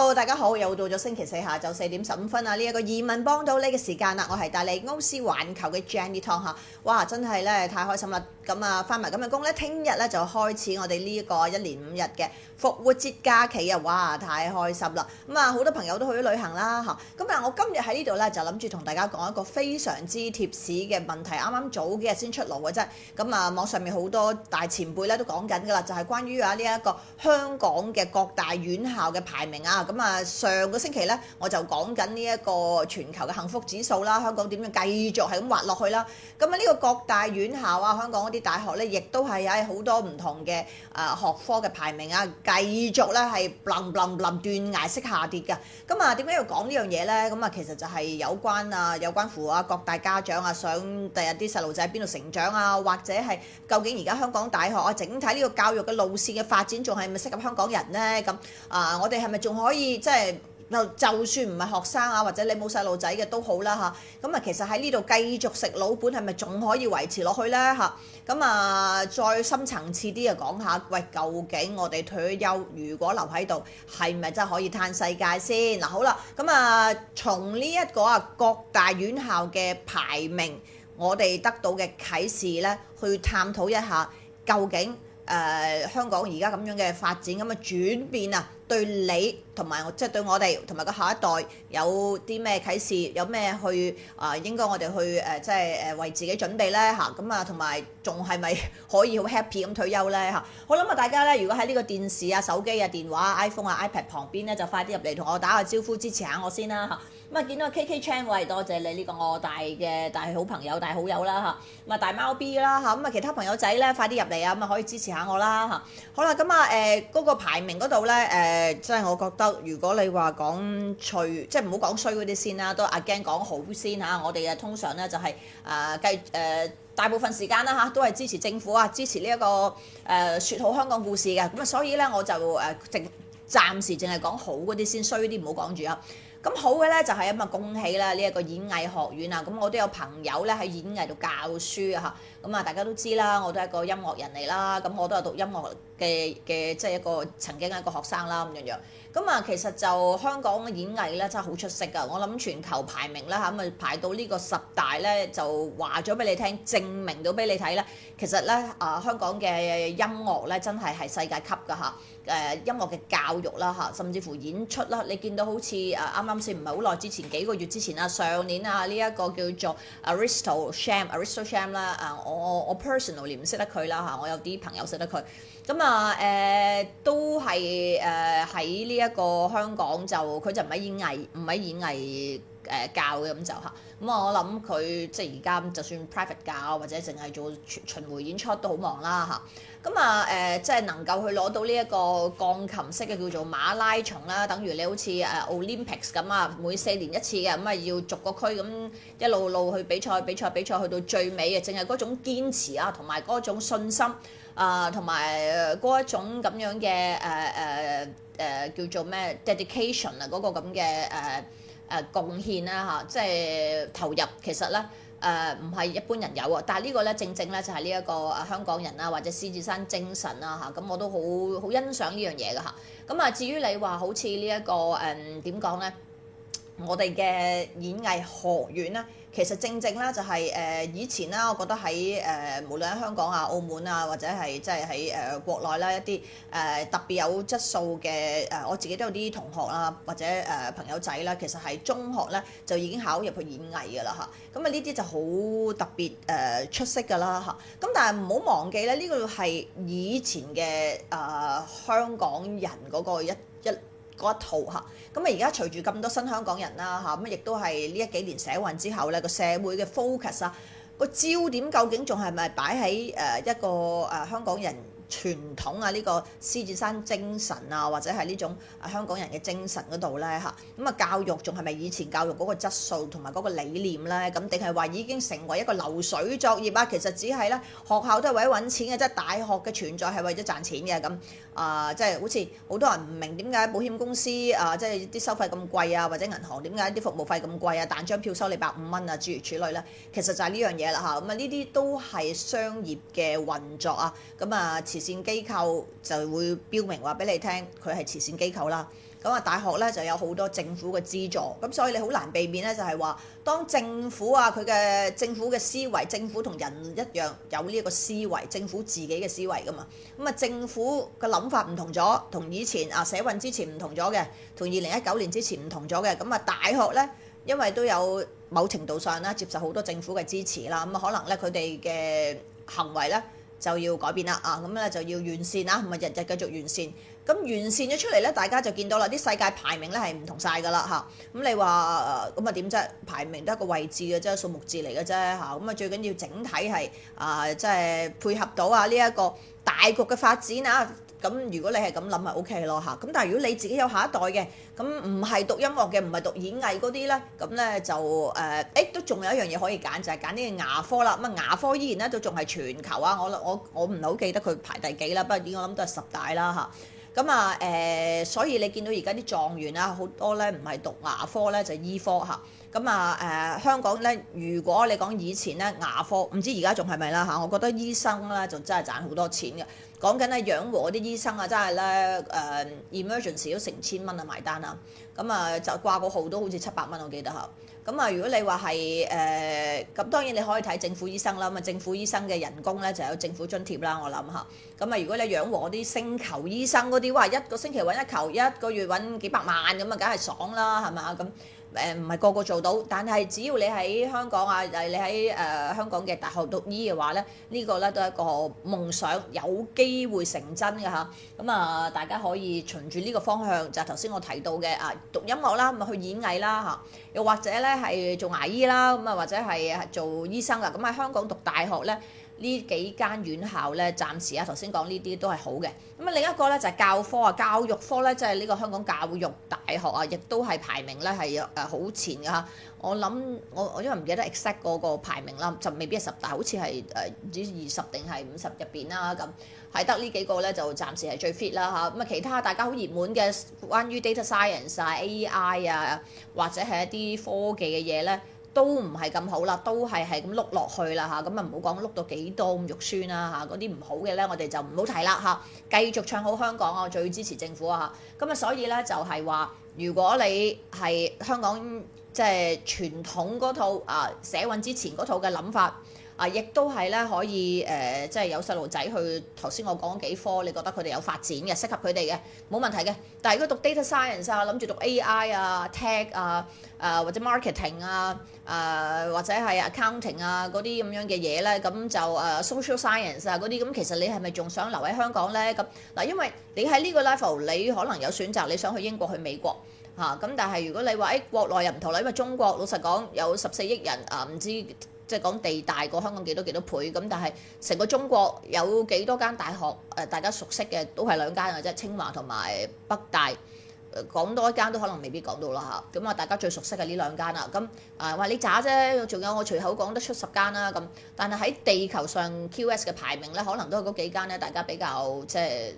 Hello，大家好，又到咗星期四下晝4:15啊！呢一個移民幫到你嘅時間啦，我係帶你歐斯環球嘅 Jenny Tong 嚇，哇！真係咧太開心啦！咁啊，翻埋咁嘅工咧，聽日咧就開始我哋呢一個1連5日嘅復活節假期啊！哇，太開心啦！咁啊，好多朋友都去咗旅行啦嚇。咁啊，我今日喺呢度咧就諗住同大家講一個非常之貼士嘅問題，啱啱早幾日先出爐嘅啫。咁啊，網上面好多大前輩咧都講緊㗎啦，就係關於呢一個香港嘅各大院校嘅排名啊。咁啊，上個星期咧我就講緊呢一個全球嘅幸福指數啦，香港點樣繼續係咁滑落去啦。咁啊，呢個各大院校啊，香港嗰啲大學咧，亦都係喺好多唔同嘅學科嘅排名啊，繼續咧係斷崖式下跌嘅。咁啊，點解要講呢樣嘢咧？咁啊，其實就係有關乎各大家長啊，想第日啲細路仔喺邊度成長啊，或者係究竟而家香港大學啊，整體呢個教育嘅路線嘅發展，仲係咪適合香港人咧？咁我哋係咪仲可以即係？就算唔係學生啊，或者你冇細路仔嘅都好啦嚇。咁啊，其實喺呢度繼續食老本係咪仲可以維持落去咧嚇？咁啊，再深層次啲啊講下，喂，究竟我哋退咗休如果留喺度，係咪真係可以嘆世界先？嗱，好啦，咁啊，從呢一個各大院校嘅排名，我哋得到嘅啟示咧，去探討一下究竟香港而家咁樣嘅發展咁嘅轉變啊，對你同埋即係對我哋同埋個下一代有啲咩啟示？有咩去應該我哋去即係為自己準備咧嚇？咁啊，同埋仲係咪可以好 happy 咁退休咧嚇？我諗大家咧，如果喺呢個電視啊、手機啊、電話、iPhone 啊、iPad 旁邊咧，就快啲入嚟同我打個招呼，支持下我先啦嚇。咁啊，見到 KK Chan， 喂，多謝你呢個我大好朋友、大好友啦嚇。咁啊，大貓 B 啦嚇，咁啊其他朋友仔咧，快啲入嚟啊，咁啊可以支持下我啦嚇。好啦，咁啊嗰個排名嗰度咧即係我覺得如果你話講即係唔好講衰嗰啲先啦，都阿驚講好先嚇。我哋通常咧就係大部分時間啦嚇，都係支持政府啊，支持呢一個説好香港故事嘅。咁啊，所以咧我就暫時淨係講好嗰啲先，衰啲唔好講住啊。咁好嘅咧就係恭喜啦！呢一個演藝學院啊，咁我都有朋友咧喺演藝度教書啊嚇，咁啊大家都知啦，我都係一個音樂人嚟啦，咁我都係讀音樂嘅即係曾經係一個學生啦咁樣。咁啊其實就香港嘅演藝咧真係好出色噶，我諗全球排名啦嚇，咁啊排到呢個10大咧就話咗俾你聽，證明到俾你睇咧，其實咧香港嘅音樂咧真係世界級噶嚇。音樂嘅教育啦嚇，甚至乎演出啦，你見到好似啱啱先唔係好耐之前幾個月之前啊，上年啊呢一個叫做 Aristo Sham 啦，我 personally 唔識得佢啦嚇，我有啲朋友識得佢，咁都係喺呢一個香港就佢就唔喺演藝教嘅咁就嚇，咁我諗佢即係而家就算 private 教或者淨係做巡迴演出都好忙啦嚇。咁即係能夠去攞到呢一個鋼琴式嘅叫做馬拉松啦，等於你好似Olympics 咁啊，每4年一次嘅，咁要逐個區咁一路去比賽去到最尾嘅，淨係嗰種堅持啊，同埋嗰種信心同埋嗰一種咁樣嘅叫做咩 dedication 啊，嗰個咁嘅貢獻啦嚇，即係投入其實咧。唔係一般人有啊，但係呢個咧正咧就係呢一個香港人啊，或者獅子山精神啊嚇，咁我都好欣賞呢樣嘢㗎嚇。咁至於你話好似呢一個點講咧，我哋嘅演藝學院咧，其實正啦就係以前啦，我覺得喺無論喺香港啊、澳門啊，或者係即係喺國內啦一啲特別有質素嘅我自己都有啲同學啦，或者朋友仔啦，其實係中學咧就已經考入去演藝㗎啦嚇。咁呢啲就好特別出色㗎啦嚇。咁但係唔好忘記咧，呢個係以前嘅香港人嗰個嗰一套嚇，咁而家隨住咁多新香港人啦嚇，咁亦都係呢幾年社運之後咧，個社會嘅 focus 個焦點究竟仲係咪擺喺一個香港人傳統呢個獅子山精神啊，或者係呢種香港人嘅精神嗰度咧嚇，咁教育仲係咪以前教育嗰個質素同埋嗰個理念咧？咁定係話已經成為一個流水作業啊？其實只係咧學校都係為咗揾錢嘅，即係大學嘅存在係為咗賺錢嘅咁。即係好似好多人唔明點解保險公司即係啲收費咁貴啊，或者銀行點解啲服務費咁貴啊，彈張票收你150蚊啊，諸如此類咧，其實就係呢樣嘢啦嚇，咁啊呢啲都係商業嘅運作啊，咁啊慈善機構就會標明話俾你聽佢係慈善機構啦。咁啊，大學咧就有好多政府嘅資助，咁所以你好難避免咧，就係話當政府啊佢嘅政府嘅思維，政府同人一樣有呢一個思維，政府自己嘅思維噶嘛。咁啊，政府嘅諗法唔同咗，同以前啊社運之前唔同咗嘅，同2019年之前唔同咗嘅。咁啊，大學咧因為都有某程度上啦接受好多政府嘅支持啦，咁啊可能咧佢哋嘅行為咧就要改變啦啊，咁咧就要完善啦，咁啊日日繼續完善。咁完善咗出嚟咧，大家就見到啦，啲世界排名咧係唔同晒㗎啦嚇。咁你話咁啊點啫？排名都係一個位置嘅啫，數目字嚟嘅啫嚇。咁啊最緊要整體係即係配合到啊呢一個大局嘅發展啊。咁如果你係咁諗咪 OK 咯嚇。咁但係如果你自己有下一代嘅，咁唔係讀音樂嘅，唔係讀演藝嗰啲咧，咁咧就都仲有一樣嘢可以揀，就係揀呢個牙科啦。咁啊牙科依然咧都仲係全球啊，我唔係好記得佢排第幾啦，不過我諗都係10大啦嚇。咁啊所以你見到而家啲狀元啊，好多咧唔係讀牙科咧，就係醫科嚇。咁啊香港咧，如果你講以前咧牙科，唔知而家仲係咪啦嚇？我覺得醫生咧就真係賺好多錢嘅。講緊咧養和啲醫生啊，真係咧emergency 都成千蚊啊埋單啊。咁啊就掛個號都好似700蚊，我記得嚇。咁啊如果你話係咁當然你可以睇政府醫生啦。咁啊政府醫生嘅人工咧就有政府津貼啦，我諗嚇。咁啊如果你養和啲星球醫生嗰啲，哇一個星期揾一球，一個月揾幾百萬咁啊，梗係爽啦，係嘛咁。唔係個個做到，但係只要你喺香港啊，你喺香港嘅大學讀醫嘅話咧，呢個咧都係一個夢想，有機會成真嘅嚇。咁啊，大家可以循住呢個方向，就係頭先我提到嘅啊，讀音樂啦，咁啊去演藝啦嚇，又或者咧係做牙醫啦，咁啊或者係做醫生啦。咁喺香港讀大學咧，呢幾間院校咧，暫時啊頭先講呢啲都係好嘅。咁啊另一個咧就係教科啊，教育科咧即係呢個香港教育大學啊，亦都係排名咧係好前㗎嚇。我諗我因為唔記得 exact 嗰個排名啦，就未必係10大，好似係唔知20定係50入邊啦咁。係得呢幾個咧就暫時係最 fit 啦嚇。咁啊其他大家好熱門嘅關於 data science 啊、AI 啊，或者係一啲科技嘅嘢咧，都唔係咁好啦，都係咁碌落去啦嚇，咁啊唔好講碌到幾多咁肉酸啦嚇，嗰啲唔好嘅咧，我哋就唔好提啦嚇，繼續唱好香港啊，我最支持政府啊嚇，咁啊所以咧就係話，如果你係香港即係傳統嗰套啊社運之前嗰套嘅諗法。啊，亦都係咧可以即係有細路仔去頭先我講幾科，你覺得佢哋有發展嘅，適合佢哋嘅，冇問題嘅。但係如果讀 data science 啊，諗住讀 AI 啊、tech 啊、或者 marketing 啊、或者係 accounting 啊嗰啲咁樣嘅嘢咧，咁就social science 啊嗰啲，咁其實你係咪仲想留喺香港咧？咁嗱，因為你喺呢個 level，你可能有選擇，你想去英國、去美國嚇，咁但係如果你話國內又唔同啦，因為中國老實講有14億人啊，唔知。即係講地大過香港幾多倍咁，但係成個中國有幾多間大學大家熟悉嘅都係2間嘅啫，清華同埋北大。講多一間都可能未必講到啦嚇。咁啊，大家最熟悉嘅呢2間啦。咁話你渣啫，仲有我隨口講得出10間啦咁。但係喺地球上 QS 嘅排名咧，可能都係嗰幾間咧，大家比較即係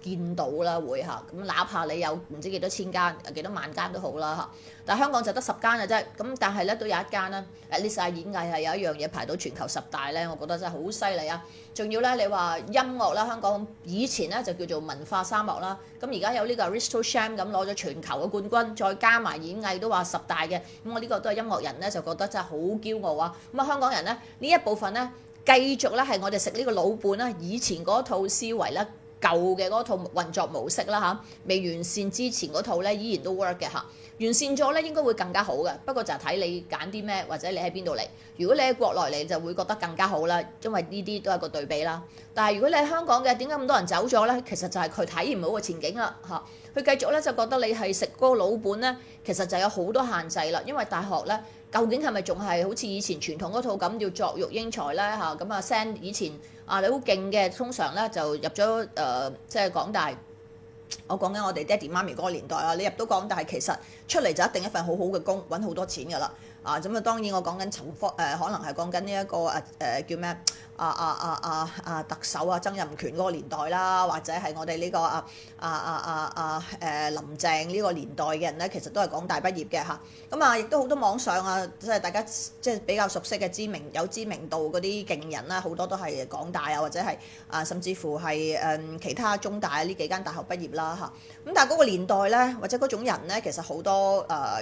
見到啦會嚇。咁哪怕你有唔知幾多千間、幾多萬間都好啦嚇。但係香港就得10間嘅啫。咁但係咧都有一間啦。呢曬演藝係有一樣嘢排到全球10大咧，我覺得真係好犀利啊！仲要咧，你話音樂啦，香港以前咧就叫做文化沙漠啦。咁而家有呢個 Aristo Sham 咁攞咗全球嘅冠軍，再加埋演藝都話10大嘅。咁我呢個都係音樂人咧，就覺得真係好驕傲啊！咁啊，香港人咧呢一部分咧，繼續咧係我哋食呢個老本啦，以前嗰套思維咧。舊嘅嗰套運作模式啦嚇，未完善之前嗰套咧依然都 work 嘅嚇，完善咗咧應該會更加好嘅。不過就係睇你揀啲咩，或者你喺邊度嚟。如果你喺國內嚟就會覺得更加好啦，因為呢啲都係個對比啦。但係如果你喺香港嘅，點解咁多人走咗咧？其實就係佢體驗唔到個前景啦嚇。佢繼續咧就覺得你係食嗰個老本咧，其實就有好多限制啦。因為大學咧，究竟係咪仲係好似以前傳統嗰套咁要作育英才咧嚇？咁啊 send 以前。你好勁嘅，通常咧就入咗即係港大。我講緊我哋爹哋媽咪嗰個年代啊，你入到港大其實出嚟就一定一份好好嘅工，揾好多錢㗎啦。咁啊當然我講緊可能係講緊呢一個叫咩特首曾蔭權嗰個年代啦，或者係我哋呢個林鄭呢個年代嘅人咧，其實都係港大畢業嘅嚇。咁亦都好多網上即係大家即係比較熟悉嘅有知名度嗰啲勁人啦，好多都係港大或者係甚至乎係其他中大呢幾間大學畢業啦嚇。咁但係嗰個年代咧，或者嗰種人咧，其實好多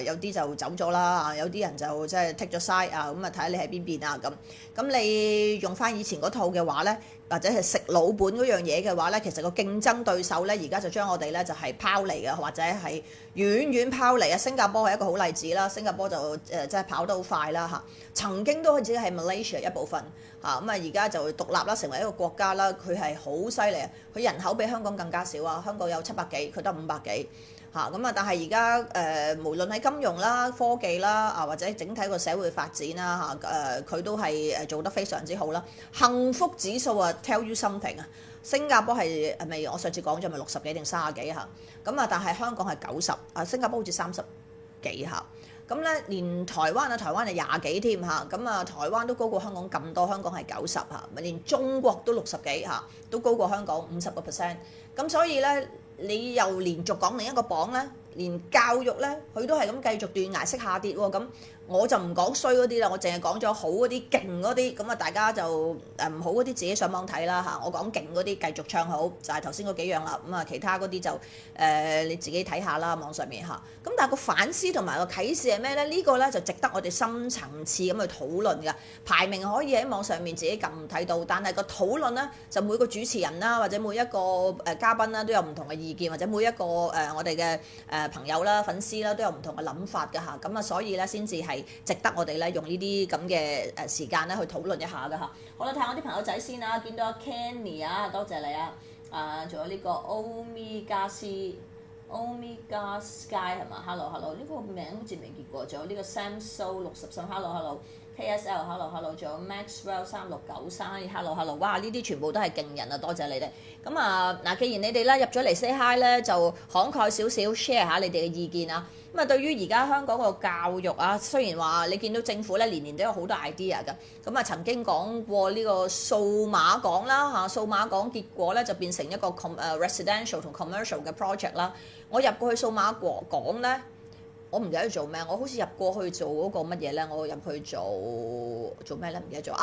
有啲就走咗啦，有啲人就即係 take 咗 side 咁睇下你喺邊邊咁。咁你用翻以前嗰套嘅話咧，或者係食老本嗰樣嘢嘅話咧，其實個競爭對手咧，而家就將我哋咧就係拋離嘅，或者係遠遠拋離啊！新加坡係一個好例子啦，新加坡就即係跑得好快啦嚇，曾經都只係 Malaysia 一部分嚇，咁而家就獨立啦，成為一個國家啦，佢係好犀利啊！佢人口比香港更加少啊，香港有700幾，佢得500幾。咁但係而家無論喺金融啦、科技啦或者整體個社會發展啦佢都係做得非常之好啦。幸福指數tell you something 啊，新加坡係咪我上次講咗咪60幾定30幾嚇？咁但係香港係90，新加坡好似30幾嚇。咁咧連台灣係20幾添嚇，咁台灣都高過香港咁多，香港係90嚇，咪連中國都60幾嚇，都高過香港50%。咁所以咧，你又連續講另一個榜咧，連教育咧，佢都係咁繼續斷崖式下跌喎。咁我就唔講衰嗰啲啦，我淨係講咗好嗰啲勁嗰啲，咁大家就唔好嗰啲自己上網睇啦嚇。我講勁嗰啲繼續唱好，就係頭先嗰幾樣啦。咁其他嗰啲就你自己睇下啦，網上面嚇。咁但係個反思同埋個啟示係咩咧？呢個咧就值得我哋深層次咁去討論㗎。排名可以喺網上面自己撳睇到，但係個討論咧就每個主持人啦，或者每一個嘉賓啦都有唔同嘅意見，或者每一個我哋嘅朋友啦、粉絲啦都有唔同嘅諗法㗎嚇。咁所以咧先至係值得我哋咧用呢啲咁嘅時間咧去討論一下㗎嚇。好啦，睇下我啲朋友仔先啊，見到阿 Kenny 啊，多謝你啊，仲有呢個 Omega Sky 係嘛 ？Hello，呢個名好似未見過。仲有呢個 Samso 60歲 ，Hello，KSL，Hello，仲有 Maxwell 3693 ，Hello，哇！呢啲全部都係勁人啊，多謝你哋。咁嗱，既然你哋咧入咗嚟 say hi 咧，就慷慨少少 share 下你哋嘅意見啊。咁對於而家香港個教育啊，雖然話你見到政府咧年年都有好多 idea 㗎，咁曾經講過呢個數碼港啦嚇，數碼港結果咧就變成一個residential 同 commercial 嘅 project 啦。我入過去數碼港咧，我唔記得做咩，我好似入過去做嗰個乜嘢咧，我入去做咩咧？唔記得咗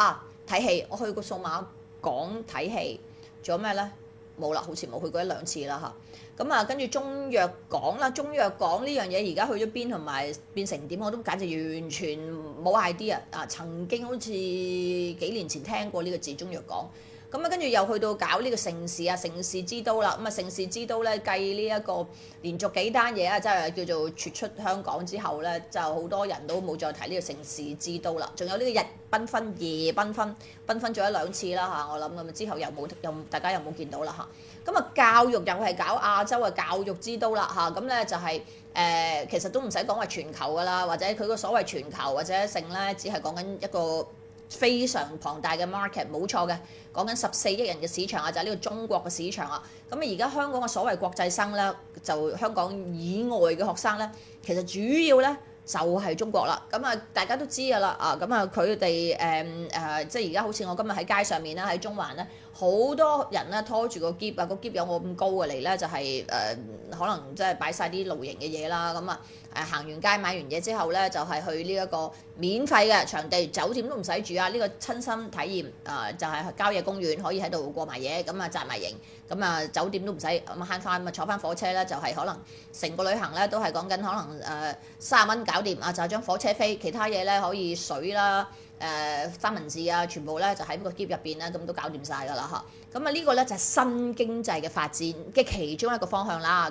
睇戲，我去過數碼港睇戲，做咩咧？冇啦，好似冇去過1、2次啦嚇。咁跟住中藥港啦，中藥港呢樣嘢而家去咗邊同埋變成點，我都簡直完全冇 idea 曾經好似幾年前聽過呢個字中藥港。咁跟住又去到搞呢個城市城市之都啦。城市之都咧計呢一個連續幾單嘢即係叫做撤出香港之後咧，就好多人都冇再提呢個城市之都啦。仲有呢個日繽紛、夜繽紛，繽紛咗1、2次啦嚇。我諗咁之後大家又冇見到啦嚇。咁教育又係搞亞洲嘅教育之都啦嚇。咁咧就係其實都唔使講話全球噶啦，或者佢個所謂全球或者性咧，只係講緊一個非常龐大嘅 market， 冇錯嘅，講緊14億人嘅市場就係呢個中國嘅市場啊。咁而家香港嘅所謂國際生咧，就香港以外嘅學生咧，其實主要咧就係中國啦。大家都知㗎啦佢哋即係而家好似我今日喺街上面啦，喺中環咧，好多人咧拖住個篋個篋有我咁高嘅嚟咧，就係可能即係擺晒啲露營嘅嘢啦。行完街買完嘢之後咧，就係去呢一個免費嘅場地，酒店都唔使住呢個親身體驗就係郊野公園可以喺度過埋夜，紮埋營，酒店都唔使慳翻，坐翻火車咧，就係可能成個旅行咧都係講緊可能30蚊搞掂就係張火車飛，其他嘢咧可以水啦。三文治全部咧就喺個篋入邊咧，咁都搞掂晒㗎啦嚇。呢個咧就係新經濟嘅發展嘅其中一個方向啦。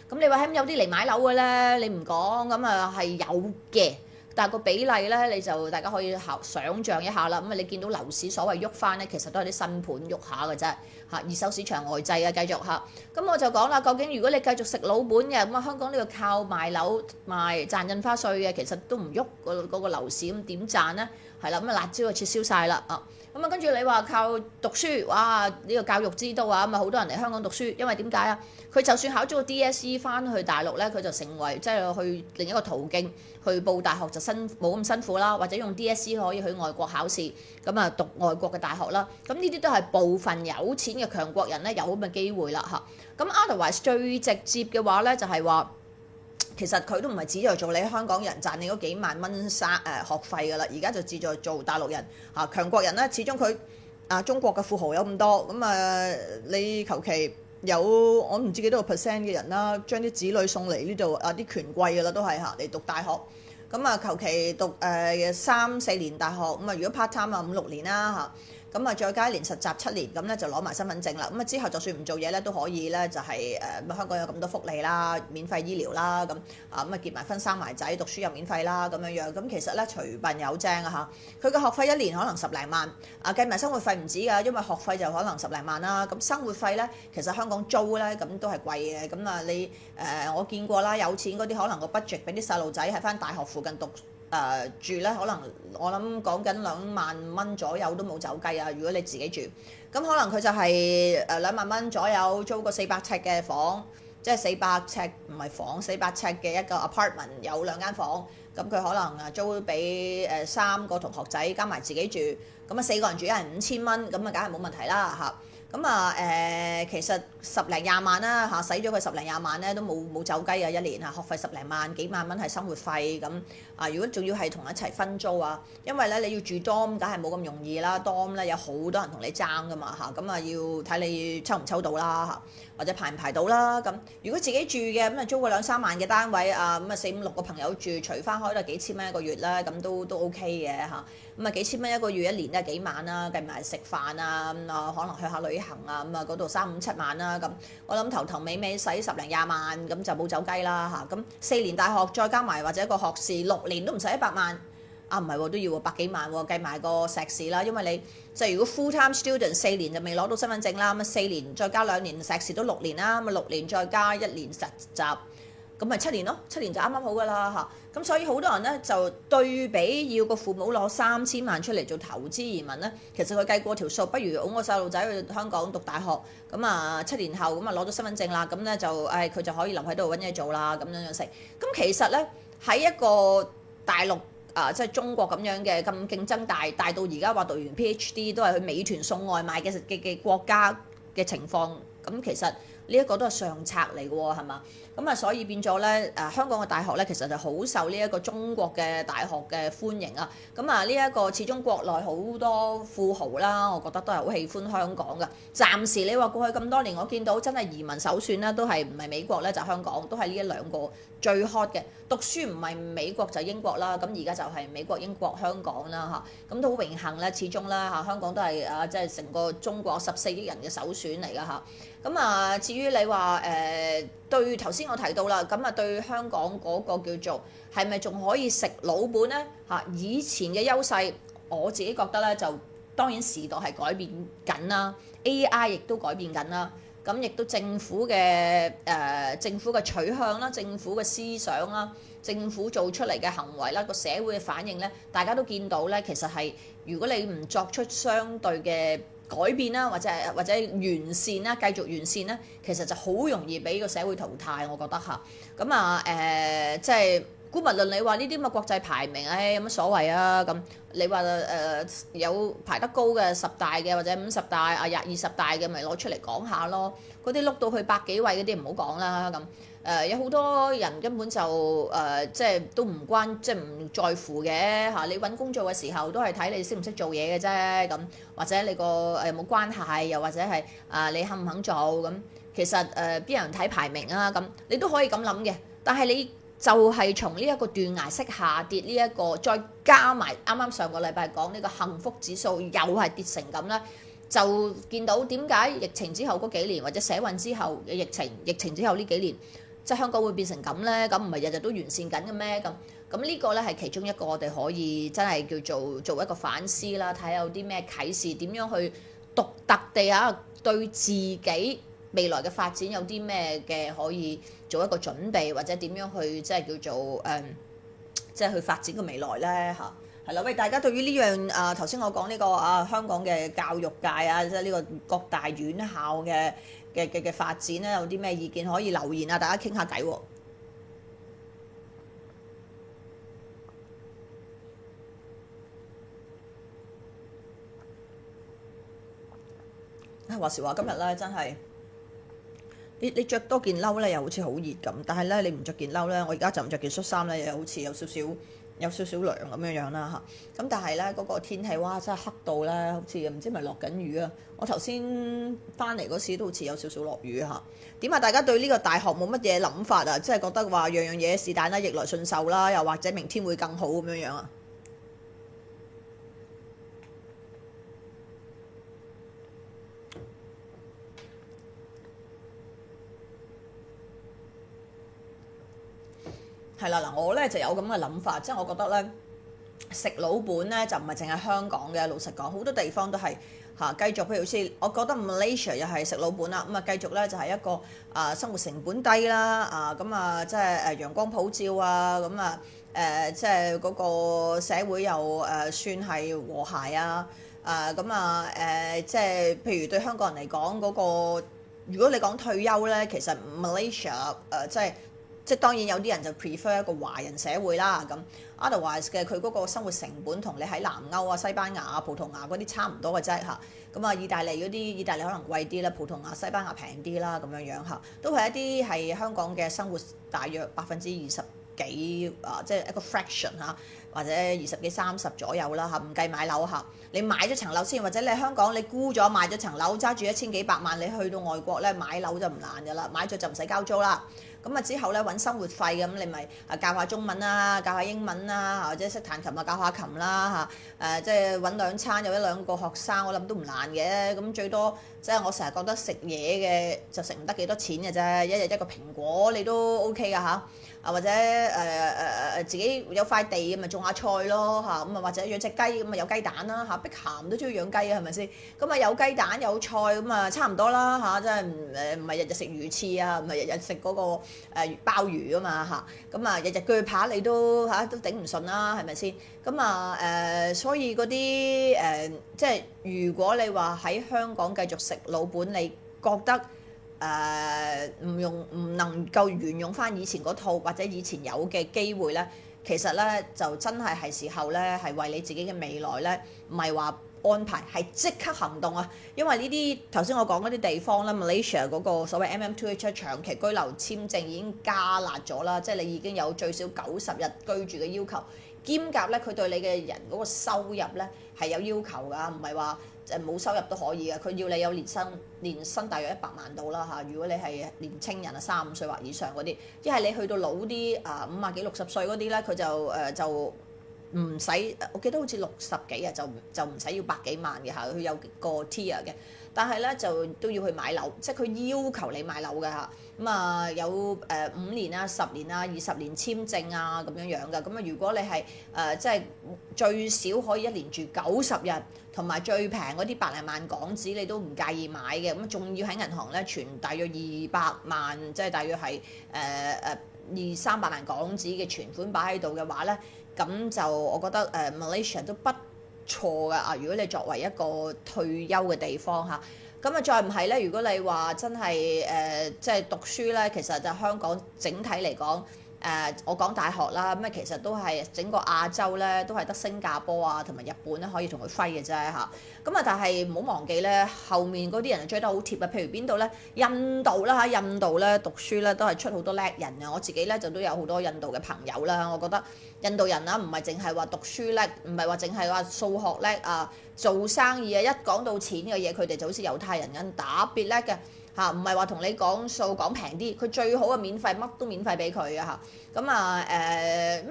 咁你話有啲嚟買樓嘅咧，你唔講係有嘅，但係個比例咧你就大家可以想像一下啦。你見到樓市所謂喐翻咧，其實都係啲新盤喐下嘅啫嚇。二手市場呆滯繼續嚇。咁我就講啦，究竟如果你繼續食老本嘅香港呢個靠賣樓賣賺印花稅嘅，其實都唔喐嗰個樓市，咁點賺咧？係啦，咁啊辣椒就撤銷晒啦啊！咁啊跟住你話靠讀書，哇呢個教育之都啊，咁啊好多人嚟香港讀書，因為點解啊？佢就算考咗個 DSE 翻去大陸咧，佢就成為即係去另一個途徑去報大學就冇咁辛苦啦，或者用 DSE 可以去外國考試，咁啊讀外國嘅大學啦。咁呢啲都係部分有錢嘅強國人咧有咁嘅機會啦嚇。咁 otherwise 最直接嘅話咧就係話。其實佢都唔係旨在做你香港人賺你嗰幾萬蚊學費㗎啦，而家就旨在做大陸人嚇強國人咧。始終佢中國嘅富豪有咁多，咁你求其有我唔知幾多個 percent 嘅人啦，將啲子女送嚟呢度啲權貴㗎啦，都係嚟讀大學。咁求其讀3-4年大學，咁如果 part time 5-6年啦嚇。咁再加一年實習7年，咁咧就攞埋身份證啦。咁之後就算唔做嘢咧，都可以咧就係香港有咁多福利啦，免費醫療啦，結埋婚生埋仔，讀書又免費啦咁樣。咁其實咧隨笨有精啊嚇！佢嘅學費一年可能10零萬，計埋生活費唔止㗎，因為學費就可能10零萬啦。咁生活費咧，其實香港租咧咁都係貴嘅。咁你我見過啦，有錢嗰啲可能個 budget 俾啲細路仔喺翻大學附近讀。住咧，可能我諗講緊2萬蚊左右都冇走雞啊！如果你自己住，咁可能佢就係2萬蚊左右租個400尺嘅房，即係400尺唔係房，400尺嘅一個 apartment 有2間房，咁佢可能租俾3個同學仔加埋自己住，咁4個人住一人5000蚊，咁梗係冇問題啦嚇。咁其實10零20萬啦嚇，使咗佢10零20萬咧都冇走雞啊！一年學費10零萬幾萬蚊係生活費咁如果仲要係同一齊分租因為咧你要住 dorm 梗係冇咁容易啦，dorm 咧有好多人同你爭噶嘛嚇，咁要睇你抽唔抽到啦嚇，或者排唔排到啦咁。如果自己住嘅咁租個2-3萬嘅單位咁4-5-6個朋友住，除翻開都係幾千蚊一個月啦，咁都 OK 嘅嚇。咁幾千蚊一個月，一年都係幾萬啦，計埋食飯可能去下旅行嗰度3-5-7萬啦咁。我諗頭頭尾尾使10零20萬咁就冇走雞啦嚇。咁4年大學再加埋或者個學士6年都唔使100萬唔係都要百幾萬喎，計埋個碩士啦。因為你就如果 full time student 4年就未攞到身份證啦，咁4年再加2年碩士都6年啦，咁6年再加1年實習。咁咪7年咯，7年就啱啱好噶啦嚇。咁所以好多人咧就對比要個父母攞3000萬出嚟做投資移民咧，其實佢計過條數，不如擁個細路仔去香港讀大學，咁7年後咁攞咗身份證啦，咁咧就佢就可以留喺度揾嘢做啦，咁樣食。咁其實咧喺一個大陸即係中國咁樣嘅咁競爭大到而家話讀完 PhD 都係去美團送外賣嘅國家嘅情況，咁其實呢一個都係上策嚟嘅喎，係嘛？咁所以變咗咧香港嘅大學咧，其實就好受呢一個中國嘅大學嘅歡迎啊！咁呢一個始終國內好多富豪啦，我覺得都係好喜歡香港嘅。暫時你話過去咁多年，我見到真係移民首選咧，都係唔係美國咧就香港，都係呢一兩個最 hot 嘅。讀書唔係美國就英國啦，咁而家就係美國、英國、香港啦嚇，咁都好榮幸咧，始終啦嚇，香港都係即係成個中國14億人嘅首選嚟㗎嚇。咁至於你話對頭先我提到啦，咁對香港嗰個叫做係咪仲可以食老本咧嚇？以前嘅優勢，我自己覺得咧就當然時代係改變緊啦 ，AI 亦都改變緊啦，咁亦都政府嘅取向啦，政府嘅思想啦，政府做出嚟嘅行為啦，個社會嘅反應咧，大家都見到咧，其實係如果你唔作出相對嘅改變啦，或者完善啦，繼續完善啦，其實就好容易俾個社會淘汰，我覺得嚇。咁即係姑勿論你話呢啲咁嘅國際排名，有乜所謂啊？咁你話有排得高嘅10大嘅或者50大20大嘅，咪攞出嚟講下咯。嗰啲碌到去100幾位嗰啲唔好講啦咁。有好多人根本就即係都唔關，即係唔在乎嘅嚇。你揾工作嘅時候都係睇你識唔識做嘢嘅啫咁，或者你個有冇關係，又或者係你肯唔肯做咁。其實邊有人睇排名啊咁，你都可以咁諗嘅。但係你就係從呢一個斷崖式下跌呢一個，再加埋啱啱上個禮拜講呢個幸福指數又係跌成咁啦。就見到點解疫情之後嗰幾年，或者社運之後嘅疫情之後呢幾年，即係香港會變成咁咧？咁唔係日日都完善緊嘅咩？咁呢個咧係其中一個我哋可以真係叫做一個反思啦，睇下有啲咩啟示，點樣去獨特地對自己未來嘅發展有啲咩嘅可以做一個準備，或者點樣去即係叫做即係去發展個未來咧嚇。係啦，喂，大家對於呢樣頭先我講呢個香港嘅教育界啊，即係呢個各大院校嘅發展咧，有啲咩意見可以留言啊？大家傾下偈喎。話時話今日咧，真係你着多件褸咧，又好似好熱咁。但係咧，你唔着件褸咧，我而家就唔着件恤衫咧，又好似有少少涼咁樣樣啦嚇。咁但係咧，嗰個天氣哇，真係黑到咧，好似唔知係咪落緊雨啊！我頭先翻嚟嗰時都好似有少少落雨嚇。點啊？大家對呢個大學冇乜嘢諗法啊？即係覺得話樣樣嘢是但啦，逆來順受啦，又或者明天會更好咁樣樣啊？係啦，嗱，我咧就有咁嘅諗法，即係我覺得咧食老本咧就唔係淨係香港嘅，老實講好多地方都係繼續，譬如好似我覺得 Malaysia 又係食老本啦，咁繼續咧就係一個生活成本低啦，咁即係陽光普照啊，咁即係嗰個社會又算係和諧啊，即係譬如對香港人嚟講嗰個，如果你講退休咧，其實 Malaysia 即係當然有啲人就 prefer 一個華人社會啦，咁 otherwise 嘅佢嗰個生活成本同你喺南歐啊、西班牙啊、葡萄牙嗰啲差唔多嘅啫嚇。咁意大利嗰啲，意大利可能貴啲啦，葡萄牙、西班牙平啲啦，咁樣樣嚇，都係一啲係香港嘅生活大約20%幾即係一個 fraction 嚇，或者20幾30左右啦嚇，唔計買樓嚇。你買咗層樓先，或者你喺香港你沽咗買咗層樓，揸住1000幾百萬，你去到外國咧買樓就唔難㗎啦，買咗就唔使交租啦。咁之後咧揾生活費咁，你咪教下中文啦，教下英文啦，或者識彈琴教下琴啦嚇。即係揾2餐有1-2個學生，我諗都唔難嘅。咁最多即係我成日覺得食嘢嘅就食唔得幾多錢嘅啫，一日一個蘋果你都 OK 㗎嚇。或者自己有塊地咪種下菜咯嚇，咁或者養隻雞咁有雞蛋啦嚇，碧咸都中意養雞啊，係咪先？咁有雞蛋有菜咁差唔多啦嚇，即係唔係日日食魚翅啊，唔係日日食嗰個鮑魚啊嘛嚇，咁日日鋸扒你都都頂唔順啦，係咪先？咁所以嗰啲即係如果你話喺香港繼續食老本，你覺得？唔能夠沿用翻以前嗰套或者以前有嘅機會咧，其實咧就真係時候咧係為你自己嘅未來咧，唔係話安排，係即刻行動啊！因為呢啲頭先我講嗰啲地方咧，Malaysia 嗰個所謂 MM2H 長期居留簽證已經加辣咗啦，即係你已經有最少90日居住嘅要求，兼夾咧佢對你嘅人嗰個收入咧係有要求㗎，唔係話冇收入都可以嘅，佢要你有年薪大約100萬到啦嚇。如果你係年青人啊，35歲或以上嗰啲，一係你去到老啲50幾60歲嗰啲咧，佢就唔使，我記得好似60幾啊，就唔使要百幾萬嘅嚇，佢有個 tier 嘅。但係咧就都要去買樓，即係佢要求你買樓嘅嚇。有5年啊、10年啊、20年簽證啊咁樣樣嘅。咁如果你係即係最少可以1年住90日，同埋最平嗰啲百零萬港紙你都唔介意買嘅，咁仲要喺銀行咧存大約200萬，即係大約係200-300萬港紙嘅存款擺喺度嘅話咧，咁就我覺得Malaysia 都不錯㗎啊！如果你作為一個退休嘅地方嚇，咁再唔係咧，如果你話真係即係讀書咧，其實就香港整體嚟講。我講大學啦，咁其實都係整個亞洲咧，都係得新加坡啊同埋日本咧可以同佢揮嘅啫嚇。但係唔好忘記咧，後面嗰啲人追得好貼啊。譬如邊度咧？印度啦嚇，印度咧讀書咧都係出好多叻人嘅。我自己咧就都有好多印度嘅朋友啦。我覺得印度人啦唔係淨係話讀書叻，唔係話淨係話數學叻啊，做生意啊，一講到錢嘅嘢，佢哋就好似猶太人咁特別叻嘅。唔係話同你講數講平啲，佢最好嘅免費，乜都免費俾佢嘅嚇。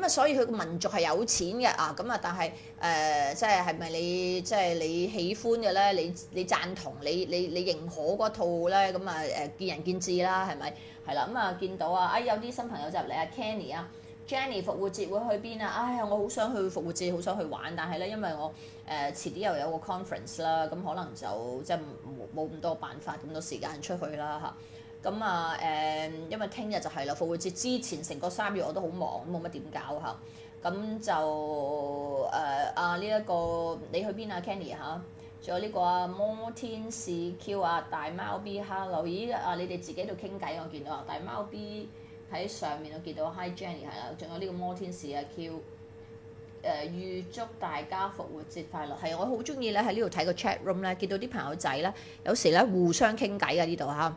所以佢個民族係有錢嘅啊。但係即係咪你即係你喜歡嘅咧？你贊同你認可嗰套咧？見仁見智啦，係咪？係啦，見到有啲新朋友就入嚟啊 Kenny 啊。Jenny 復活節會去邊啊？哎呀，我好想去復活節，好想去玩，但係咧，因為我遲啲又有個 conference 啦，咁可能就即係冇咁多辦法，咁多時間出去啦嚇。因為聽日就係啦，復活節之前成個3月我都好忙，冇乜點搞嚇。咁就呢一個你去邊啊 Kenny 嚇？仲有呢個摩天使 Q 大貓 B Hello， 咦你哋自己度傾偈我見到大貓 B 喺上面我見到 Hi Jenny 係啦，仲有呢個摩天使Q。預祝大家復活節快樂，係我好中意咧喺呢度睇個 chat room 咧，見到啲朋友仔咧，有時咧互相傾偈呢度嚇。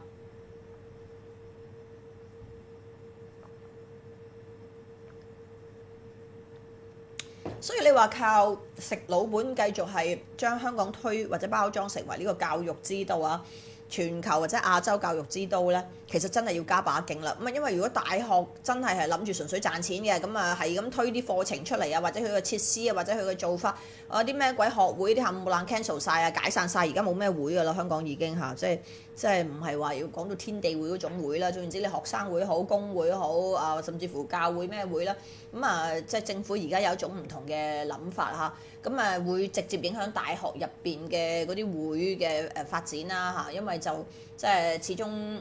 所以你話靠食老本繼續係將香港推或者包裝成為呢個教育之道啊，全球或者亞洲教育之都咧，其實真係要加把勁啦。咁啊，因為如果大學真係諗住純粹賺錢嘅，咁啊係咁推啲課程出嚟啊，或者佢嘅設施啊，或者佢嘅做法啲咩鬼學會啲冚唪唥 cancel 晒啊，解散晒，而家冇咩會㗎啦，香港已經嚇，即係唔係話要講到天地會嗰種會啦。總言之，你學生會好，工會好甚至乎教會咩會啦，咁即係政府而家有一種唔同嘅諗法嚇，咁會直接影響大學入邊嘅嗰啲會嘅發展啦嚇，因為就即係始終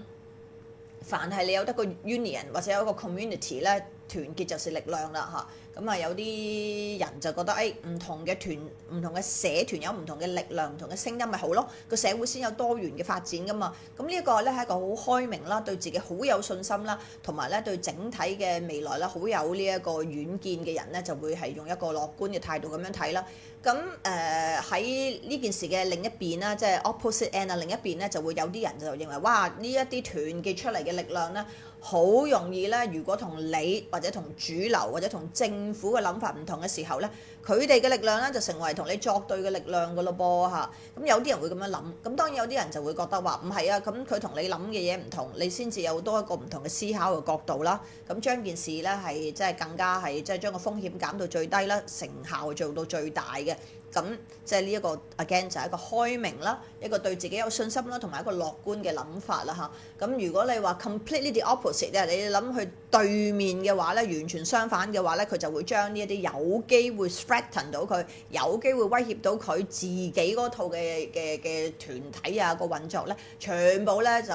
凡係你有得個 union 或者有一個 community 咧，團結就是力量啦嚇。咁有啲人就覺得唔同嘅團、唔同嘅社團有唔同嘅力量、唔同嘅聲音咪好咯，個社會先有多元嘅發展噶嘛。咁呢一個咧係一個好開明啦，對自己好有信心啦，同埋咧對整體嘅未來啦好有呢一個遠見嘅人咧，就會係用一個樂觀嘅態度咁樣睇啦。咁喺呢件事嘅另一邊啦，即係 opposite end 另一邊咧就會有啲人就認為哇，呢一啲團結出嚟嘅力量咧，好容易咧，如果同你或者同主流或者同政府嘅諗法唔同嘅時候咧，佢哋嘅力量咧就成為同你作對嘅力量噶咯噃嚇。咁有啲人會咁樣諗，咁當然有啲人就會覺得話唔係啊，咁佢同你諗嘅嘢唔同，你先至有多一個唔同嘅思考嘅角度啦。咁將件事咧係即係更加係即係將個風險減到最低啦，成效做到最大嘅。咁即係呢一個 again 就係一個開明啦，一個對自己有信心啦，同埋一個樂觀嘅諗法啦嚇。咁如果你話 completely the opposite 咧，你諗去對面嘅話咧，完全相反嘅話咧，佢就會將呢一啲有機會 threaten 到佢，有機會威脅到佢自己嗰套嘅團體啊個運作咧，全部咧就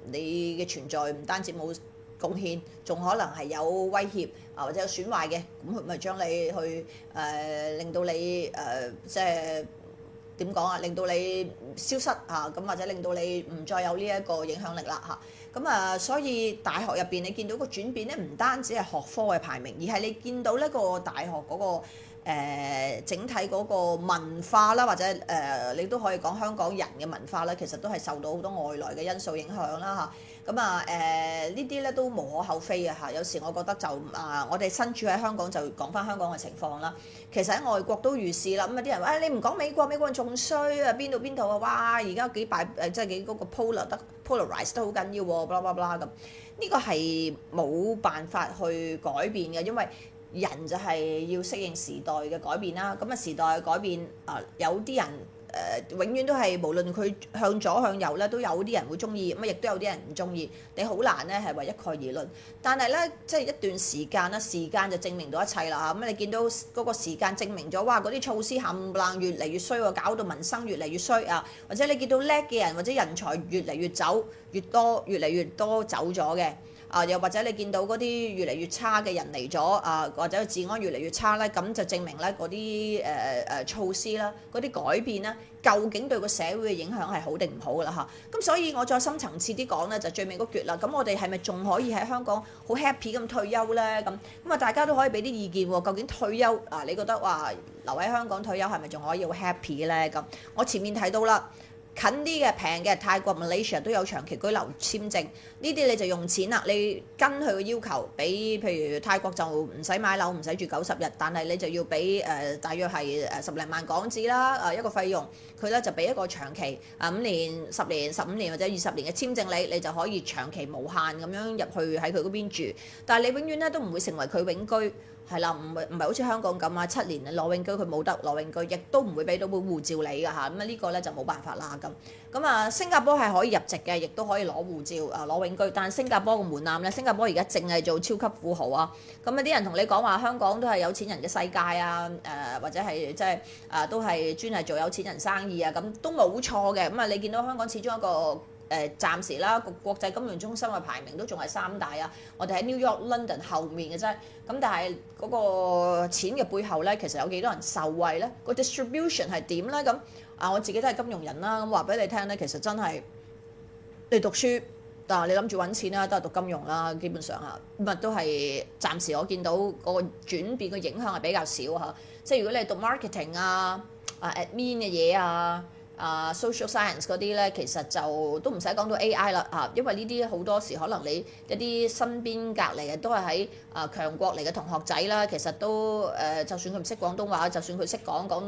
你嘅存在唔單止冇貢獻，仲可能係有威脅或者有損壞嘅，咁佢咪將你去令到你即係點講啊？令到你消失咁或者令到你唔再有呢一個影響力啦嚇。咁所以大學入邊你見到個轉變咧，唔單止係學科嘅排名，而係你見到呢個大學嗰個整體嗰個文化啦，或者你都可以講香港人嘅文化啦，其實都係受到好多外來嘅因素影響啦嚇。咁呢啲咧都無可厚非嘅嚇。有時我覺得就我哋身處喺香港就講翻香港嘅情況啦。其實喺外國都如是啦。咁啲人話你唔講美國，美國人仲衰啊，邊度啊？哇！而家幾敗即係幾嗰個 polarize 得好緊要喎，blah blah blah 咁。呢個係冇辦法去改變嘅，因為人就係要適應時代嘅改變啦。咁時代嘅改變有啲人。永遠都係無論佢向左向右咧，都有啲人會中意，咁亦都有啲人唔中意。你好難咧係話一概而論。但係咧，即係一段時間啦，時間就證明到一切啦嚇。咁你見到嗰個時間證明咗，哇！嗰啲措施冚唪唥越嚟越衰喎，搞到民生越嚟越衰啊。或者你見到叻嘅人或者人才越嚟越走越多，越嚟越多走咗嘅。又或者你見到嗰啲越嚟越差嘅人嚟咗或者治安越嚟越差咧，咁就證明咧嗰啲措施啦，嗰啲改變啦，究竟對個社會嘅影響係好定唔好㗎啦嚇。咁所以我再深層次啲講咧，就最尾嗰橛啦。咁我哋係咪仲可以喺香港好 happy 咁退休咧？咁大家都可以俾啲意見喎。究竟退休你覺得話留喺香港退休係咪仲可以好 happy 咧？咁我前面睇到啦。近啲嘅平嘅泰國 Malaysia 都有長期居留簽證，呢啲你就用錢啦，你跟佢嘅要求，俾譬如泰國就唔使買樓，唔使住90日，但係你就要俾大約係10零萬港紙啦，一個費用，佢咧就俾一個長期5年、10年、15年或者20年嘅簽證你就可以長期無限咁樣入去喺佢嗰邊住，但係你永遠咧都唔會成為佢永居。係啦，唔係好似香港咁啊，7年攞永居佢冇得攞永居，亦都唔會俾到本護照你㗎嚇。咁呢個咧就冇辦法啦咁。新加坡係可以入籍嘅，亦都可以攞護照攞永居，但係新加坡個門檻咧，新加坡而家淨係做超級富豪啊。咁啲人同你講話香港都係有錢人嘅世界啊，或者係即係都係專係做有錢人生意啊，咁都冇錯嘅。你見到香港始終一個暫時啦，國際金融中心嘅排名都仲係3大啊，我哋喺 New York、London 後面嘅啫。咁但係嗰個錢嘅背後咧，其實有幾多人受惠咧？個 distribution 係點咧？咁我自己都係金融人啦，咁話俾你聽咧，其實真係你讀書。但你諗住揾錢啦，都係讀金融啦，基本上咁都係暫時我見到個轉變嘅影響係比較少嚇。即係如果你係讀 marketing admin 嘅嘢social science 嗰啲咧，其實就都唔使講到 AI 啦因為呢啲好多時可能你一啲身邊隔離嘅都係喺強國嚟嘅同學仔啦，其實都就算佢唔識廣東話，就算佢識講到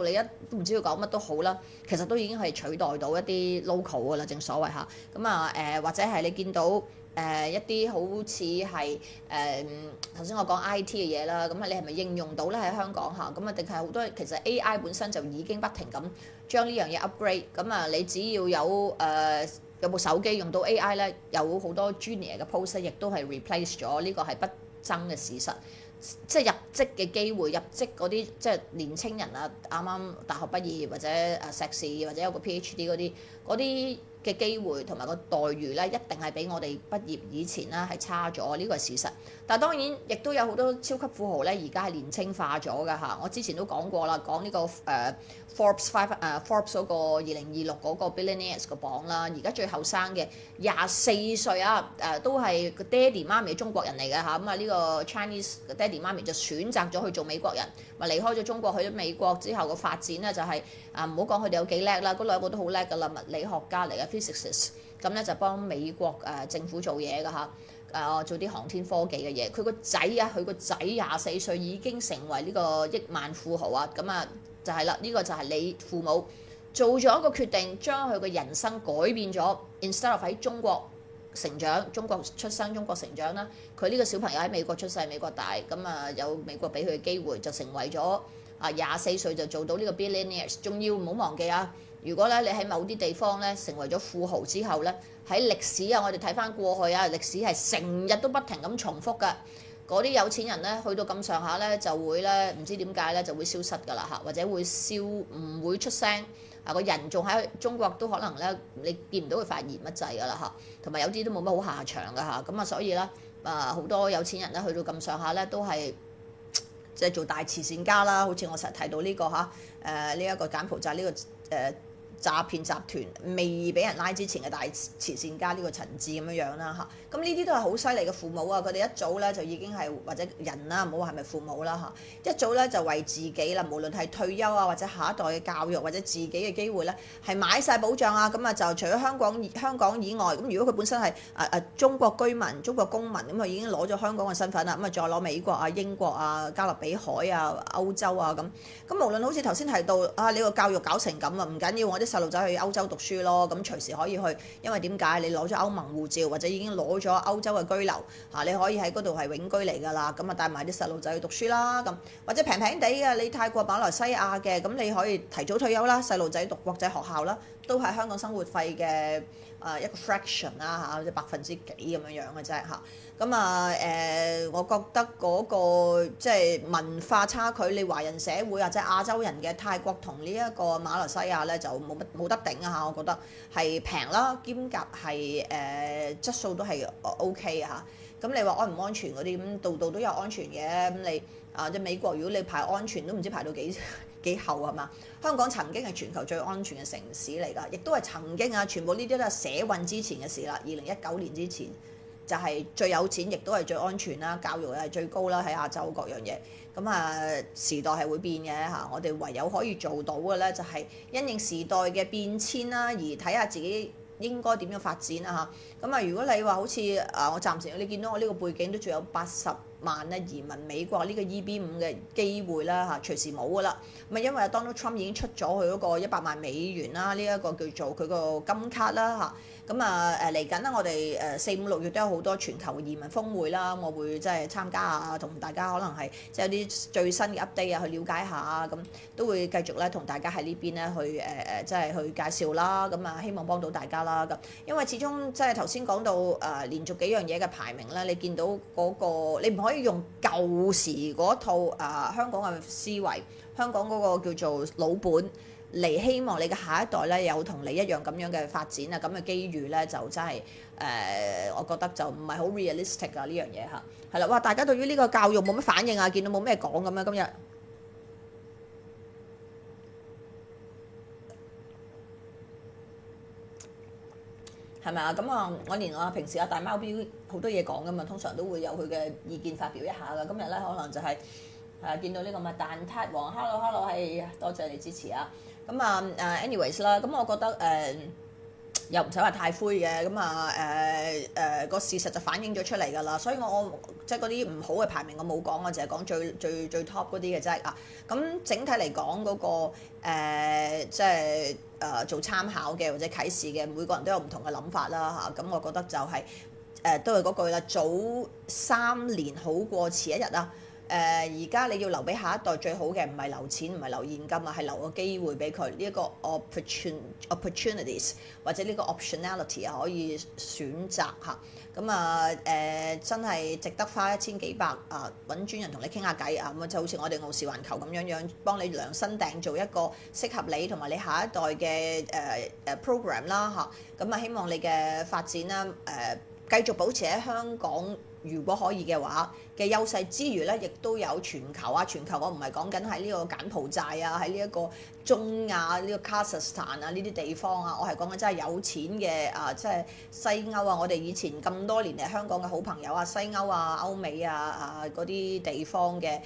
你都唔知佢講乜都好啦，其實都已經係取代到一啲 local 㗎啦，正所謂咁或者係你見到一啲好似係頭先我講 IT 嘅嘢啦，咁你係咪應用到咧喺香港咁定係好多其實 AI 本身就已經不停咁將呢樣嘢 upgrade，咁你只要有部手機用到 AI 咧，有好多 junior 嘅 post 亦都係 replace 咗，呢個係不爭嘅事實。即係入職嘅機會，入職嗰啲即係年青人啱啱大學畢業或者碩士或者有個 PhD 嗰啲嘅機會同埋個待遇咧，一定係比我哋畢業以前啦係差咗，呢個係事實。但係當然亦都有好多超級富豪咧，而家係年青化咗㗎我之前都講過啦，講呢個Forbes 嗰個2026嗰個 billionaires 個榜啦，而家最後生嘅24歲都係個爹哋媽咪中國人嚟嘅咁呢個 Chinese 爹哋媽咪就選擇咗去做美國人，咪離開咗中國去咗美國之後個發展咧就係唔好講佢哋有幾叻啦，嗰兩個都好叻㗎啦，物理學家嚟嘅 physicist， 咁咧就幫美國政府做嘢㗎做啲航天科技嘅嘢。佢個仔24歲已經成為呢個億萬富豪咁就係啦，呢個就係你父母做咗一個決定，將佢嘅人生改變咗。Instead of 喺中國成長、中國出生、中國成長啦，佢呢個小朋友喺美國出世、美國大，有美國俾佢嘅機會，就成為咗24歲就做到呢個 billionaires。仲要唔好忘記如果咧你喺某啲地方咧成為咗富豪之後咧，喺歷史我哋睇翻過去歷史係成日都不停咁重複㗎。嗰啲有錢人咧去到咁上下咧就會咧唔知點解咧就會消失㗎啦或者會唔會出聲個人仲喺中國都可能咧你見唔到佢發言乜滯㗎啦同埋有啲都冇乜好下場㗎咁所以咧好多有錢人咧去到咁上下咧都係即係做大慈善家啦，好似我成日提到呢個呢一個柬埔寨呢個詐騙集團未俾人拉之前嘅大慈善家呢個陳志咁樣啦咁呢啲都係好犀利嘅父母佢哋一早咧就已經係或者人啦，唔好話係咪父母啦一早咧就為自己啦，無論係退休或者下一代嘅教育或者自己嘅機會咧，係買晒保障咁就除咗香港以外，咁如果佢本身係中國居民、中國公民咁已經攞咗香港嘅身份啦，咁再攞美國英國加勒比海歐洲咁無論好似頭先提到你個教育搞成咁唔緊要，我啲細路仔去歐洲讀書咯，咁隨時可以去，因為點解？你攞咗歐盟護照或者已經攞咗歐洲嘅居留你可以喺嗰度係永居嚟㗎啦，咁帶埋啲細路仔去讀書啦，咁或者平平地嘅你泰國馬來西亞嘅，咁你可以提早退休啦，細路仔讀國際學校啦，都係香港生活費嘅一個 fraction 啦或者%幾咁樣嘅啫咁我覺得嗰個即係文化差距，你華人社會或者亞洲人嘅泰國同呢一個馬來西亞咧就冇得頂我覺得係平啦，兼夾係質素都係 OK 咁你話安唔安全嗰啲咁度度都有安全嘅，咁你即係美國如果你排安全都唔知排到幾後係嘛？香港曾經係全球最安全嘅城市嚟㗎，亦都係曾經全部呢啲都係社運之前嘅事啦。2019年之前就係最有錢，亦都係最安全啦，教育又係最高啦，喺亞洲各樣嘢。咁時代係會變嘅我哋唯有可以做到嘅咧，就係因應時代嘅變遷啦，而睇下自己應該點樣發展咁如果你話好似我暫時你見到我呢個背景都仲有80萬咧移民美國呢個 EB5嘅機會啦隨時冇㗎啦。咁因為 Donald Trump 已經出咗佢嗰個100萬美元啦，呢一個叫做佢個金卡啦咁嚟緊啦，我哋4、5、6月都有好多全球移民峰會啦，我會即係參加同大家可能係即係有啲最新嘅 update去了解下咁都會繼續咧同大家喺呢邊咧去即係去介紹啦，咁希望幫到大家啦咁，因為始終即係頭先講到連續幾樣嘢嘅排名咧，你見到嗰個你唔可以用舊時嗰套香港嘅思維，香港嗰個叫做老本嚟希望你嘅下一代咧有同你一樣咁樣嘅發展啊，咁嘅機遇咧就真係我覺得就唔係好 realistic 啊呢樣嘢嚇，係啦，哇！大家對於呢個教育冇乜反應啊，見到冇咩講咁樣今日。係咪啊？咁啊，我連我平時大貓標好多嘢講噶嘛，通常都會有佢嘅意見發表一下噶。今日咧可能就係、見到呢個蛋撻王，hello，係多謝你支持啊！咁啊anyways 啦，咁我覺得又唔使話太灰嘅，咁個事實就反映咗出嚟㗎啦。所以我即係嗰啲唔好嘅排名我冇講，我淨係講最 top 嗰啲嘅啫啊。咁整體嚟講嗰個即係做參考嘅或者啟示嘅，每個人都有唔同嘅諗法啦嚇。咁我覺得就係、都係嗰句啦，早3年好過遲1日啊！而家你要留俾下一代最好嘅，唔係留錢，唔係留現金啊，係留個機會俾佢呢一個 opportunities 或者呢個 optionality 啊，可以選擇嚇。咁真係值得花1000幾百揾專人同你傾下偈啊！咁就好似我哋傲視環球咁樣幫你量身訂做一個適合你同埋你下一代嘅program 啦嚇。咁希望你嘅發展啦繼續保持喺香港，如果可以嘅話嘅優勢之餘咧，亦都有全球啊！全球我唔係講緊喺呢個柬埔寨啊，喺呢一個中亞呢個卡薩斯坦啊呢啲地方啊，我係講緊真係有錢嘅即係西歐啊！我哋以前咁多年嚟香港嘅好朋友啊，西歐啊、歐美啊嗰啲地方嘅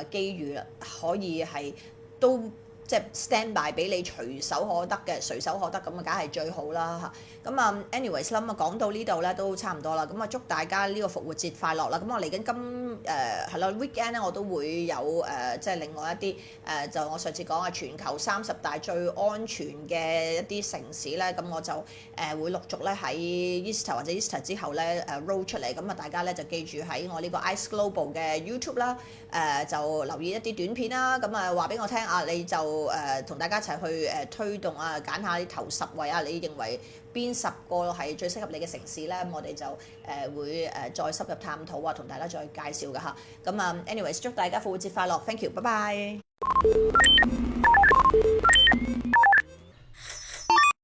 機遇可以係都。即係 stand by 俾你隨手可得嘅，隨手可得咁啊，梗係最好啦嚇。咁anyways 啦，咁講到呢度咧都差唔多啦。咁祝大家呢個復活節快樂啦。咁我嚟緊係啦 weekend 咧，我都會有即係另外一啲就我上次講啊，全球30大最安全嘅一啲城市咧，咁我就會陸續咧喺 Easter 或者 Easter 之後咧roll 出嚟。咁大家咧就記住喺我呢個 Ice Global 嘅 YouTube 啦，就留意一啲短片啦。咁話俾我聽你就同大家一齊去推動揀下啲頭10位你認為邊10個係最適合你嘅城市咧？咁我哋就會再深入探討同大家再介紹㗎嚇。咁anyways 祝大家復活節快樂 ，thank you，拜拜。